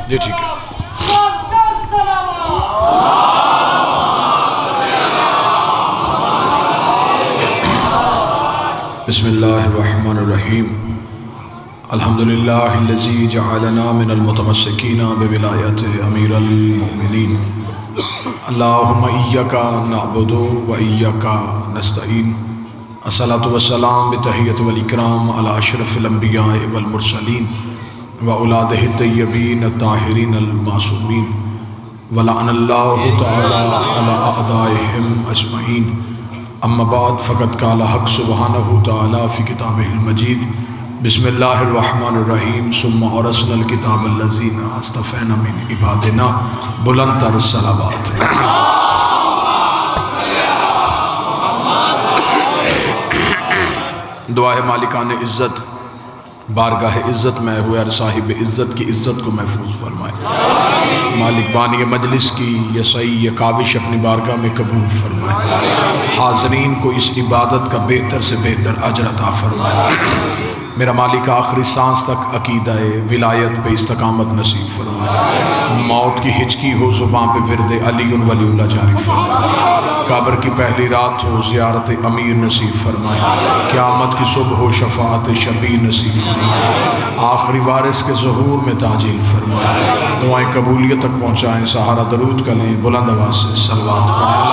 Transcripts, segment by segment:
جی ٹھیک ہے. بسم اللہ الرحمن الرحیم. الحمدللہ الذی جعلنا من المتمسکین بولایت امیر المؤمنین. اللہم ایاک نعبد و ایاک نستعین. الصلاۃ والسلام بتحیۃ والاکرام علی اشرف الانبیاء والمرسلین واولادہ الطیبین الطاہرین المعصومین ولعن اللہ تعالی علی اعدائہم اجمعین. اما بعد فقد قال حق سبحانہ تعالی فی کتابہ المجید. بسم اللہ الرحمن الرحیم. ثم اورثنا الکتاب الذین اصطفینا من عبادنا. بلند تر الصلوات. دعا ہے مالکان عزت بارگاہ عزت میں ہوئے اور صاحب عزت کی عزت کو محفوظ فرمائے. مالک بانی مجلس کی یہ سعی یہ کاوش اپنی بارگاہ میں قبول فرمائے. حاضرین کو اس عبادت کا بہتر سے بہتر اجر عطا فرمائے. میرا مالک آخری سانس تک عقیدہ ولایت پہ استقامت نصیب فرمائے. موت کی ہچکی ہو زباں پہ ورد علی ولی اللہ جاری فرمائے. قبر کی پہلی رات ہو زیارت امیر نصیب فرمائے. قیامت کی صبح ہو شفاعت شبیر نصیب فرمائے. آخری وارث کے ظہور میں تعجیل فرمائے. دعائیں قبولیت تک پہنچائیں. سہارا درود کا لیں. بلند آواز سے صلوات پڑھیں.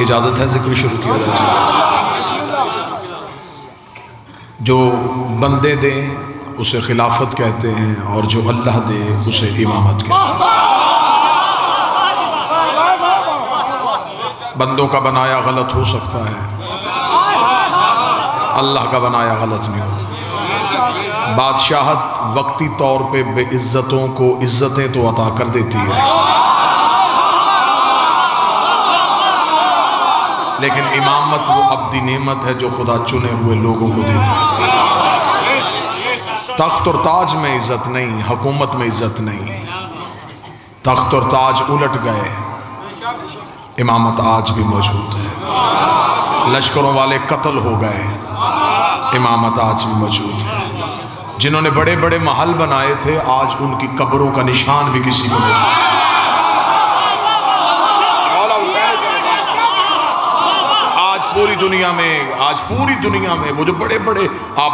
اجازت ہے ذکر شروع کیا جائے. جو بندے دیں اسے خلافت کہتے ہیں اور جو اللہ دے اسے امامت کہتے ہیں. بندوں کا بنایا غلط ہو سکتا ہے، اللہ کا بنایا غلط نہیں ہوتا. بادشاہت وقتی طور پہ بے عزتوں کو عزتیں تو عطا کر دیتی ہے، لیکن امامت وہ ابدی نعمت ہے جو خدا چنے ہوئے لوگوں کو دیتا ہے. تخت اور تاج میں عزت نہیں، حکومت میں عزت نہیں. تخت اور تاج الٹ گئے، امامت آج بھی موجود ہے. لشکروں والے قتل ہو گئے، امامت آج بھی موجود ہے. جنہوں نے بڑے بڑے محل بنائے تھے آج ان کی قبروں کا نشان بھی کسی کو نہیں. پوری دنیا میں وہ جو بڑے بڑے آپ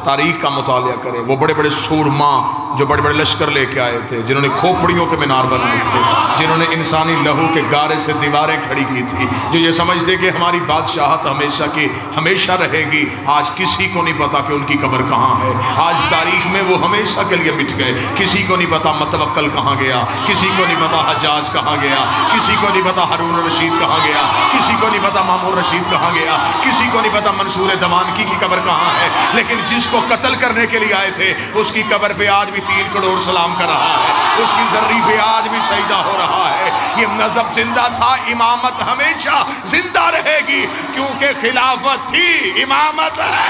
تاریخ کا مطالعہ کریں، وہ بڑے بڑے سورما جو بڑے بڑے لشکر لے کے آئے تھے، جنہوں نے کھوپڑیوں کے مینار بنائے تھے، جنہوں نے انسانی لہو کے گارے سے دیواریں کھڑی کی تھی، جو یہ سمجھتے کہ ہماری بادشاہت ہمیشہ کی ہمیشہ رہے گی، آج کسی کو نہیں پتا کہ ان کی قبر کہاں ہے. آج تاریخ میں وہ ہمیشہ کے لیے مٹ گئے. کسی کو نہیں پتا متوکل کہاں گیا، کسی کو نہیں پتا حجاج کہاں گیا، کسی کو نہیں پتا ہارون الرشید کہاں گیا، کسی کو نہیں پتا مامون رشید کہاں گیا، کسی کو نہیں پتا منصور دمانکی کی قبر کہاں ہے. لیکن جس کو قتل کرنے کے لیے آئے تھے اس کی قبر پہ آج بھی 3 کروڑ سلام کر رہا ہے، اس کی ذری پہ آج بھی سجدہ ہو رہا ہے. یہ مذہب زندہ تھا، امامت ہمیشہ زندہ رہے گی، کیونکہ خلافت تھی، امامت ہے.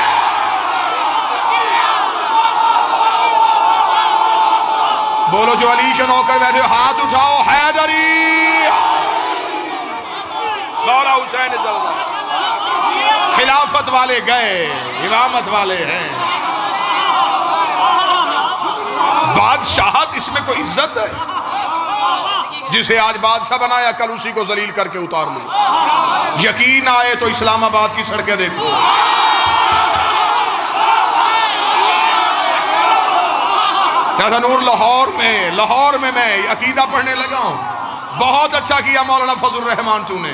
بولو جو علی کے نوکر بیٹھے ہاتھ اٹھاؤ. حیدری مولا حسین زلزلہ. خلافت والے گئے، امامت والے ہیں. بادشاہت اس میں کوئی عزت ہے؟ جسے آج بادشاہ بنایا کل اسی کو ذلیل کر کے اتار لی. یقین آئے تو اسلام آباد کی سڑکیں دیکھو. چاہتا نور لاہور میں میں عقیدہ پڑھنے لگا ہوں. بہت اچھا کیا مولانا فضل الرحمان تو نے.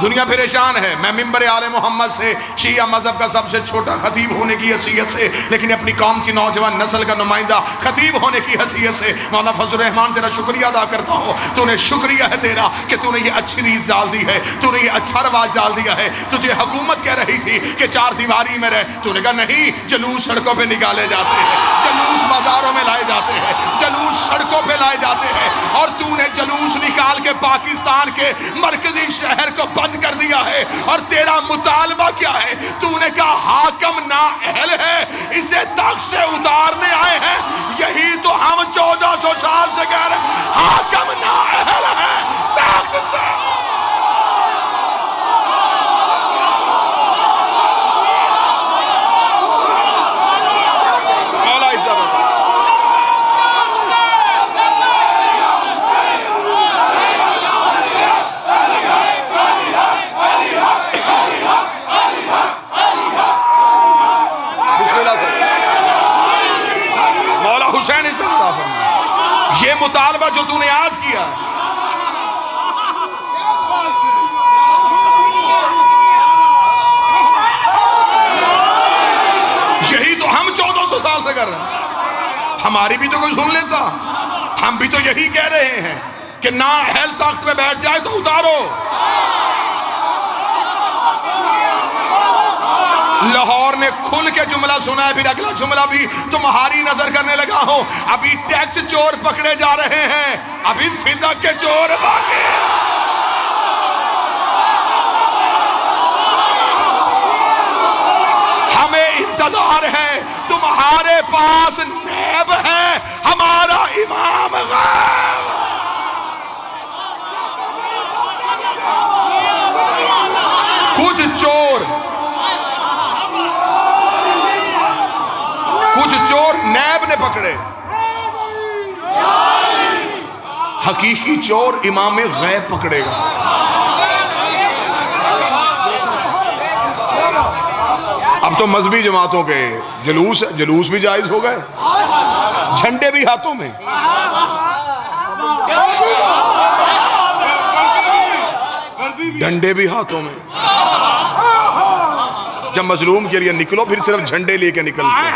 دنیا پریشان ہے. میں ممبر آل محمد سے شیعہ مذہب کا سب سے چھوٹا خطیب ہونے کی حیثیت سے، لیکن اپنی قوم کی نوجوان نسل کا نمائندہ خطیب ہونے کی حیثیت سے مولانا فضل الرحمان تیرا شکریہ ادا کرتا ہوں. تو نے شکریہ ہے تیرا کہ تو نے یہ اچھی ریت ڈال دی ہے، تو نے یہ اچھا رواج ڈال دیا ہے. تجھے حکومت کہہ رہی تھی کہ 4 دیواری میں رہ، تو نے کہا نہیں، جلوس سڑکوں پہ نکالے جاتے ہیں، جلوس بازاروں میں لائے جاتے ہیں، جلوس سڑکوں پہ لائے جاتے ہیں. اور تو نے جلوس نکال کے پاکستان کے مرکزی شہر کو بند کر دیا ہے. اور تیرا مطالبہ کیا ہے؟ تو نے کہا حاکم نااہل ہے، اسے تخت سے اتارنے آئے ہیں. یہی تو ہم 1400 سال سے کہہ رہے ہیں، حاکم نااہل ہے تخت سے. مطالبہ جو تو نے آج کیا ہے، یہی تو ہم 1400 سال سے کر رہے ہیں. ہماری بھی تو کوئی سن لیتا. ہم بھی تو یہی کہہ رہے ہیں کہ نہ اہل تخت پہ بیٹھ جائے تو اتارو. لاہور نے کھل کے جملہ سنا ہے، پھر اگلا جملہ بھی تمہاری نظر کرنے لگا ہوں. ابھی ٹیکس چور پکڑے جا رہے ہیں، ابھی فدیہ کے چور باقی. ہمیں انتظار ہے، تمہارے پاس نیب ہے، ہمارا امام غیب. کچھ چور نیب نے پکڑے، حقیقی چور امام غیب پکڑے گا. اب تو مذہبی جماعتوں کے جلوس بھی جائز ہو گئے، جھنڈے بھی ہاتھوں میں. ڈنڈے بھی ہاتھوں میں. جب مظلوم کے لیے نکلو پھر صرف جھنڈے لے کے نکلتے ہیں.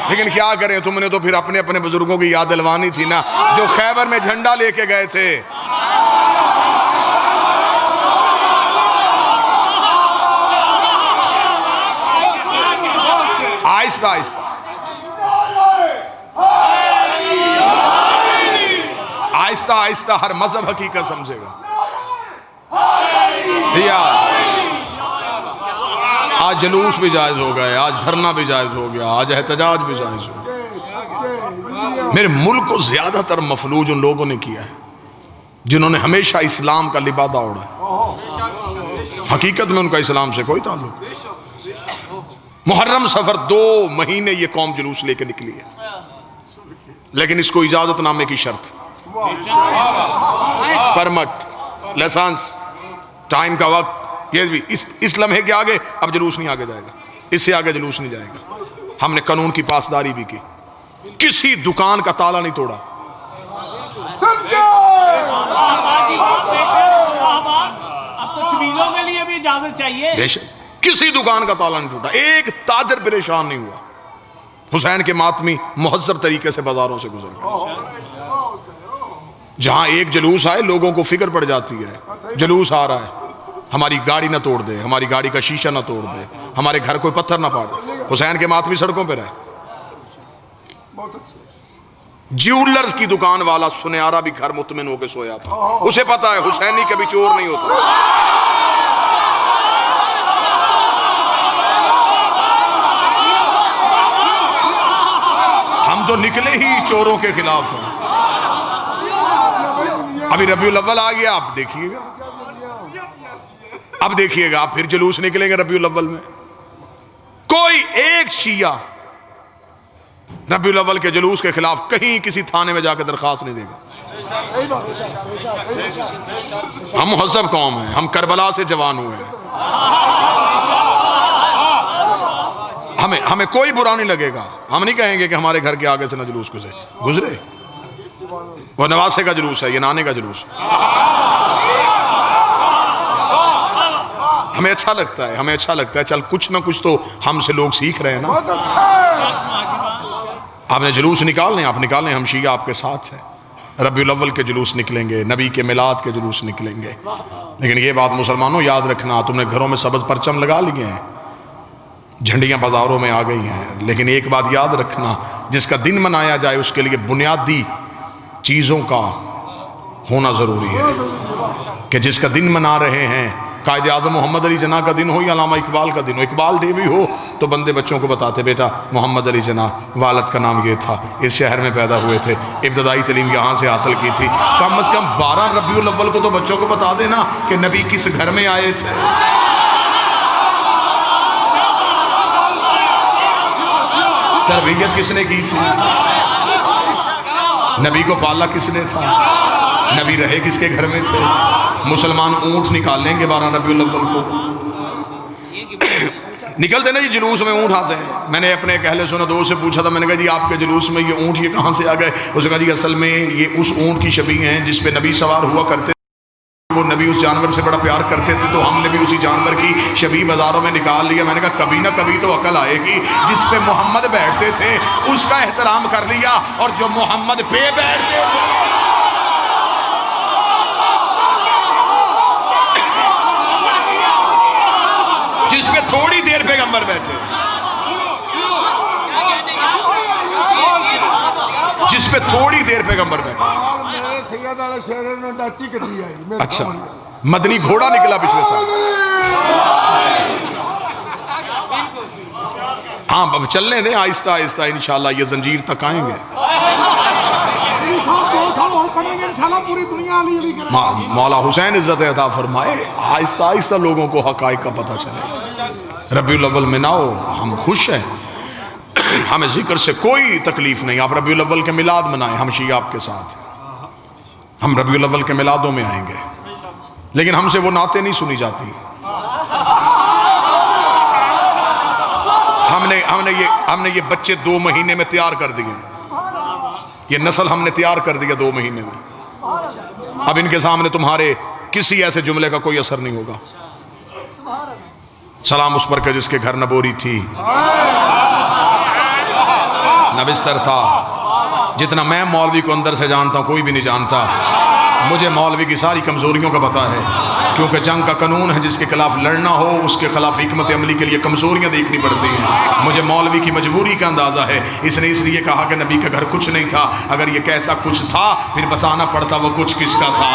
لیکن کیا کریں، تم نے تو پھر اپنے اپنے بزرگوں کی یاد دلوانی تھی نا، جو خیبر میں جھنڈا لے کے گئے تھے. آہستہ آہستہ آہستہ آہستہ ہر مذہب حقیقت سمجھے گا. آج جلوس بھی جائز ہو گئے، آج دھرنا بھی جائز ہو گیا، آج احتجاج بھی جائز ہو گیا. میرے ملک کو زیادہ تر مفلوج ان لوگوں نے کیا ہے جنہوں نے ہمیشہ اسلام کا لبادہ اوڑھا ہے. حقیقت میں ان کا اسلام سے کوئی تعلق نہیں. محرم سفر 2 مہینے یہ قوم جلوس لے کے نکلی ہے، لیکن اس کو اجازت نامے کی شرط، پرمٹ، لائسنس، ٹائم کا وقت. یہ بھی اس لمحے کے آگے اب جلوس نہیں آگے جائے گا، اس سے آگے جلوس نہیں جائے گا. ہم نے قانون کی پاسداری بھی کی، کسی دکان کا تالا نہیں توڑا. اب تو چھبیلوں کے لیے بھی اجازت چاہیے. بے شک کسی دکان کا تالا نہیں ٹوٹا، ایک تاجر پریشان نہیں ہوا. حسین کے ماتمی مہذب طریقے سے بازاروں سے گزر گئے. جہاں ایک جلوس آئے لوگوں کو فکر پڑ جاتی ہے، جلوس آ رہا ہے، ہماری گاڑی نہ توڑ دے، ہماری گاڑی کا شیشہ نہ توڑ دے، ہمارے گھر کوئی پتھر نہ پاڑے. حسین کے ماتمی سڑکوں پہ رہے. جیولرز کی دکان والا سنیارا بھی گھر مطمئن ہو کے سویا تھا، اسے پتا ہے حسینی کبھی چور نہیں ہوتا. ہم تو نکلے ہی چوروں کے خلاف ہیں. ابھی ربیع الاول آ گیا، آپ دیکھیے گا، اب دیکھیے گا آپ پھر جلوس نکلیں گے ربیع الاول میں. کوئی ایک شیعہ ربیع الاول کے جلوس کے خلاف کہیں کسی تھانے میں جا کے درخواست نہیں دے گا. ہم مہذب قوم ہیں، ہم کربلا سے جوان ہوئے ہیں. ہمیں کوئی برا نہیں لگے گا. ہم نہیں کہیں گے کہ ہمارے گھر کے آگے سے نہ جلوس گزرے. وہ نواسے کا جلوس ہے، یہ نانے کا جلوس. ہمیں اچھا لگتا ہے، چل کچھ نہ کچھ تو ہم سے لوگ سیکھ رہے ہیں نا. آپ نے جلوس نکالنے، آپ نکالیں، ہم شیعہ آپ کے ساتھ ہیں. ربیع الاول کے جلوس نکلیں گے، نبی کے میلاد کے جلوس نکلیں گے. لیکن یہ بات مسلمانوں یاد رکھنا، تم نے گھروں میں سبز پرچم لگا لیے ہیں، جھنڈیاں بازاروں میں آ گئی ہیں، لیکن ایک بات یاد رکھنا، جس کا دن منایا جائے اس کے لیے بنیادی چیزوں کا ہونا ضروری ہے. کہ جس کا دن منا رہے ہیں، قائد اعظم محمد علی جناح کا دن ہو یا علامہ اقبال کا دن ہو، اقبال ڈے بھی ہو تو بندے بچوں کو بتاتے، بیٹا محمد علی جناح والد کا نام یہ تھا، اس شہر میں پیدا ہوئے تھے، ابتدائی تعلیم یہاں سے حاصل کی تھی. کم از کم 12 ربیع الاول کو تو بچوں کو بتا دینا کہ نبی کس گھر میں آئے تھے. تربیت کس نے کی تھی، نبی کو پالا کس نے تھا، نبی رہے کس کے گھر میں تھے. مسلمان اونٹ نکال لیں گے 12 ربیع الاول کو. نکلتے نا جی جلوس میں اونٹ آتے ہیں. میں نے اپنے ایک اہل سنت دوست سے پوچھا تھا, میں نے کہا جی آپ کے جلوس میں یہ اونٹ یہ کہاں سے آ گئے؟ اس نے کہا جی اصل میں یہ اس اونٹ کی شبیہ ہیں جس پہ نبی سوار ہوا کرتے, وہ نبی اس جانور سے بڑا پیار کرتے تھے, تو ہم نے بھی اسی جانور کی شبیہ بازاروں میں نکال لیا. میں نے کہا کبھی نہ کبھی تو عقل آئے گی, جس پہ محمد بیٹھتے تھے اس کا احترام کر لیا, اور جو محمد پہ بیٹھتے تھے جس پہ تھوڑی دیر پیغمبر بیٹھے, جس پہ تھوڑی دیر پیغمبر بیٹھے. اچھا مدنی گھوڑا نکلا پچھلے سال. ہاں اب چلنے دیں آہستہ آہستہ, انشاءاللہ یہ زنجیر تک آئیں گے. مولا حسین عزت عطا فرمائے, آہستہ آہستہ لوگوں کو حقائق کا پتہ چلے. ربیع الاول میں نہ ہو, ہم خوش ہیں, ہمیں ذکر سے کوئی تکلیف نہیں. آپ ربیع الاول کے میلاد منائیں, ہم شیعہ آپ کے ساتھ, ہم ربیع الاول کے میلادوں میں آئیں گے, لیکن ہم سے وہ نعتیں نہیں سنی جاتی. ہم نے یہ بچے 2 مہینے میں تیار کر دیے, یہ نسل ہم نے تیار کر دیا 2 مہینے میں. اب ان کے سامنے تمہارے کسی ایسے جملے کا کوئی اثر نہیں ہوگا. سلام اس پر کہ جس کے گھر نہ بوری تھی نہ بستر تھا. جتنا میں مولوی کو اندر سے جانتا ہوں کوئی بھی نہیں جانتا. مجھے مولوی کی ساری کمزوریوں کا پتہ ہے, کیونکہ جنگ کا قانون ہے, جس کے خلاف لڑنا ہو اس کے خلاف حکمت عملی کے لیے کمزوریاں دیکھنی پڑتی ہیں. مجھے مولوی کی مجبوری کا اندازہ ہے. اس نے اس لیے کہا کہ نبی کے گھر کچھ نہیں تھا. اگر یہ کہتا کچھ تھا پھر بتانا پڑتا وہ کچھ کس کا تھا.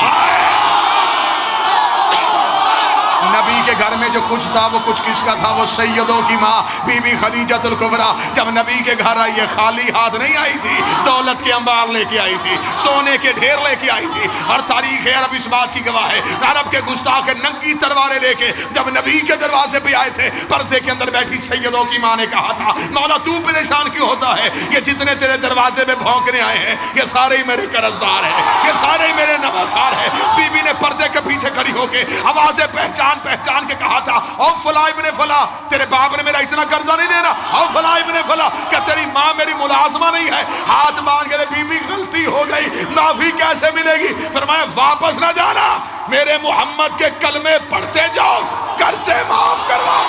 نبی کے گھر میں جو کچھ تھا وہ کچھ کس کا تھا؟ وہ سیدوں کی ماں بی بی خدیجۃ الکبریٰ جب نبی کے گھر آئی, یہ خالی ہاتھ نہیں آئی تھی, دولت کے انبار لے کے آئی تھی, سونے کے ڈھیر لے کے آئی تھی. اور تاریخ عرب اس بات کی گواہ ہے, عرب کے گستاخ ننگی تلواریں لے کے جب نبی کے دروازے پہ آئے تھے, پردے کے اندر بیٹھی سیدوں کی ماں نے کہا تھا مولا تو پریشان کیوں ہوتا ہے؟ یہ جتنے تیرے دروازے پہ بھونکنے آئے ہیں یہ سارے ہی میرے قرضدار ہیں, یہ سارے ہی میرے نواخوار ہیں. بی بی نے پردے کے پیچھے کھڑی ہو کے آوازیں پہچان کے کہا تھا او فلاں ابن فلاں, تیرے باپ نے میرا اتنا قرضہ نہیں دینا. او فلاں ابن فلاں, کہ تیری ماں میری ملازمہ نہیں ہے. ہاتھ باندھ کے بی بی غلطی ہو گئی, معافی کیسے ملے گی؟ فرمایا واپس نہ جانا, میرے محمد کے کلمے پڑھتے جاؤ, قرضے معاف کروا.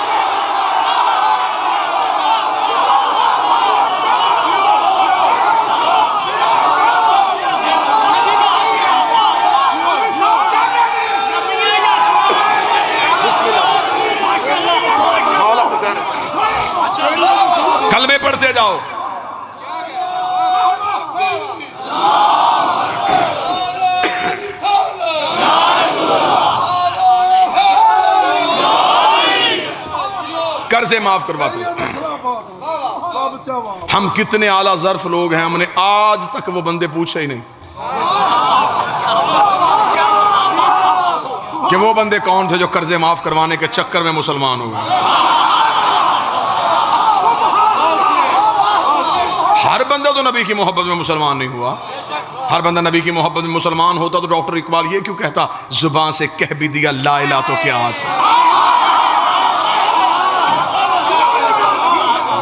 کلمے پڑھتے جاؤ. قرضے معاف کرواتے. ہم کتنے اعلیٰ ظرف لوگ ہیں, ہم نے آج تک وہ بندے پوچھے ہی نہیں کہ وہ بندے کون تھے جو قرضے معاف کروانے کے چکر میں مسلمان ہو گئے. ہر بندہ تو نبی کی محبت میں مسلمان نہیں ہوا. ہر بندہ نبی کی محبت میں مسلمان ہوتا تو ڈاکٹر اقبال یہ کیوں کہتا زبان سے کہہ بھی دیا لا الہ تو کیا آسا.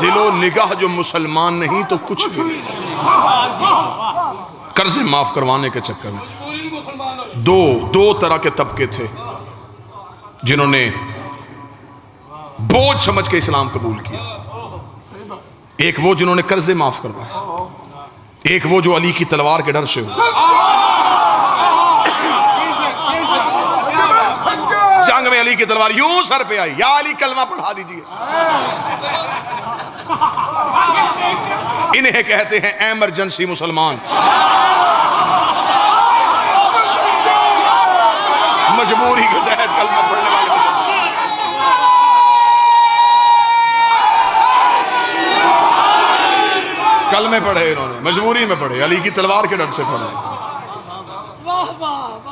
دل و نگاہ جو مسلمان نہیں تو کچھ بھی نہیں. قرضے معاف کروانے کے چکر میں دو طرح کے طبقے تھے جنہوں نے بوجھ سمجھ کے اسلام قبول کیا. ایک وہ جنہوں نے قرضے معاف کروائے, ایک وہ جو علی کی تلوار کے ڈر سے ہو. جنگ میں علی کی تلوار یوں سر پہ آئی, یا علی کلمہ پڑھا دیجئے. انہیں کہتے ہیں ایمرجنسی مسلمان, مجبوری کے تحت کلمہ پڑھنے والے مسلمان. کلمے پڑھے انہوں نے, مجبوری میں پڑھے, علی کی تلوار کے ڈر سے پڑھے.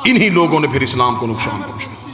انہی لوگوں نے پھر اسلام کو نقصان پہنچایا.